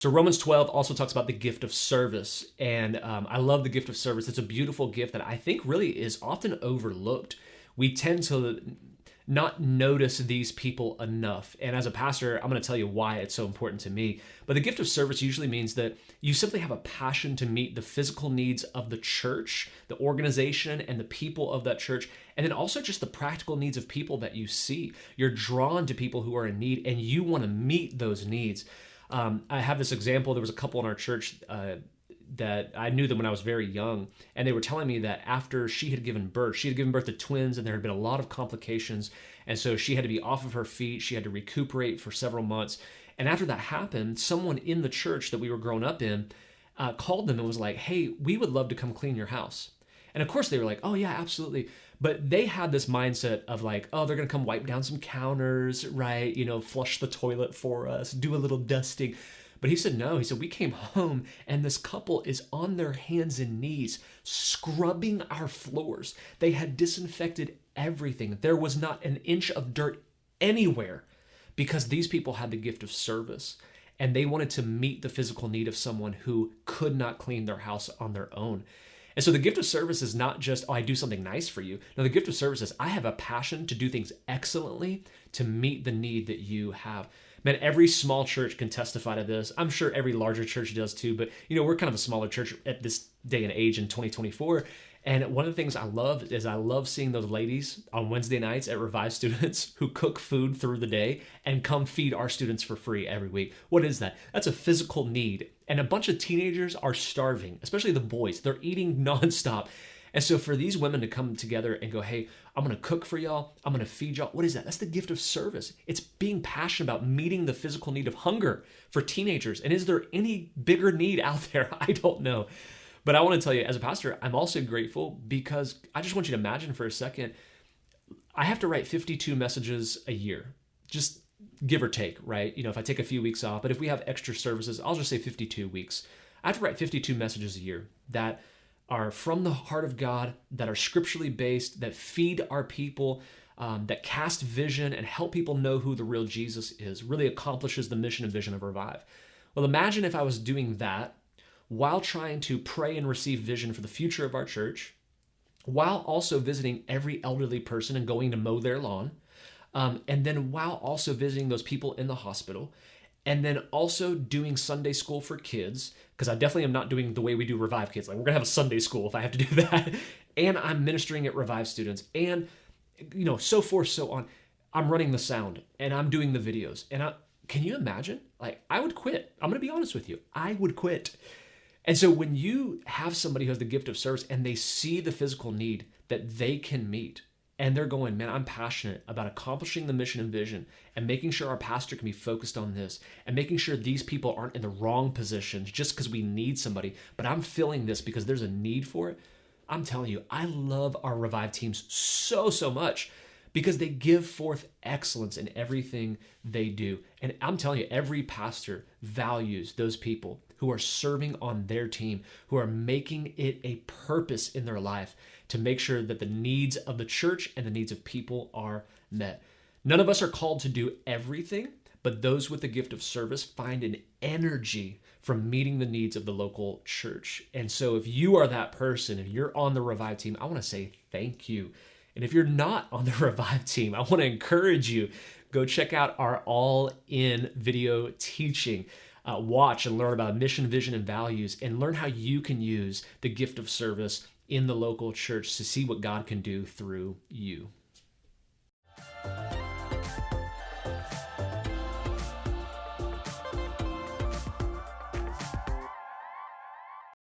So Romans 12 also talks about the gift of service. And I love the gift of service. It's a beautiful gift that I think really is often overlooked. We tend to not notice these people enough. And as a pastor, I'm going to tell you why it's so important to me. But the gift of service usually means that you simply have a passion to meet the physical needs of the church, the organization, and the people of that church, and then also just the practical needs of people that you see. You're drawn to people who are in need, and you want to meet those needs. I have this example. There was a couple in our church that I knew them when I was very young, and they were telling me that after she had given birth to twins, and there had been a lot of complications, and so she had to be off of her feet. She had to recuperate for several months, and after that happened, someone in the church that we were growing up in called them and was like, "Hey, we would love to come clean your house." And of course they were like, "Oh yeah, absolutely." But they had this mindset of like, "Oh, they're going to come wipe down some counters, right? Flush the toilet for us, do a little dusting." But he said, no. He said, "We came home and this couple is on their hands and knees scrubbing our floors. They had disinfected everything. There was not an inch of dirt anywhere because these people had the gift of service and they wanted to meet the physical need of someone who could not clean their house on their own." And so the gift of service is not just, "Oh, I do something nice for you." No, the gift of service is, I have a passion to do things excellently to meet the need that you have. Man, every small church can testify to this. I'm sure every larger church does too, but we're kind of a smaller church at this day and age in 2024. And one of the things I love is I love seeing those ladies on Wednesday nights at Revive students who cook food through the day and come feed our students for free every week. What is that? That's a physical need. And a bunch of teenagers are starving, especially the boys. They're eating nonstop. And so for these women to come together and go, "Hey, I'm going to cook for y'all. I'm going to feed y'all." What is that? That's the gift of service. It's being passionate about meeting the physical need of hunger for teenagers. And is there any bigger need out there? I don't know. But I want to tell you, as a pastor, I'm also grateful because I just want you to imagine for a second, I have to write 52 messages a year, just give or take, right? If I take a few weeks off, but if we have extra services, I'll just say 52 weeks. I have to write 52 messages a year that are from the heart of God, that are scripturally based, that feed our people, that cast vision and help people know who the real Jesus is, really accomplishes the mission and vision of Revive. Well, imagine if I was doing that while trying to pray and receive vision for the future of our church, while also visiting every elderly person and going to mow their lawn, and then while also visiting those people in the hospital, and then also doing Sunday school for kids, because I definitely am not doing the way we do Revive Kids. Like, we're going to have a Sunday school if I have to do that. And I'm ministering at Revive students, and so forth, so on. I'm running the sound, and I'm doing the videos. And can you imagine? Like, I would quit. I'm going to be honest with you. I would quit. And so when you have somebody who has the gift of service and they see the physical need that they can meet, and they're going, "Man, I'm passionate about accomplishing the mission and vision and making sure our pastor can be focused on this and making sure these people aren't in the wrong positions just because we need somebody, but I'm filling this because there's a need for it." I'm telling you, I love our Revive teams so, so much because they give forth excellence in everything they do. And I'm telling you, every pastor values those people who are serving on their team, who are making it a purpose in their life to make sure that the needs of the church and the needs of people are met. None of us are called to do everything, but those with the gift of service find an energy from meeting the needs of the local church. And so if you are that person, if you're on the Revive team, I want to say thank you. And if you're not on the Revive team, I want to encourage you, go check out our all-in video teaching. Watch and learn about mission, vision, and values, and learn how you can use the gift of service in the local church to see what God can do through you.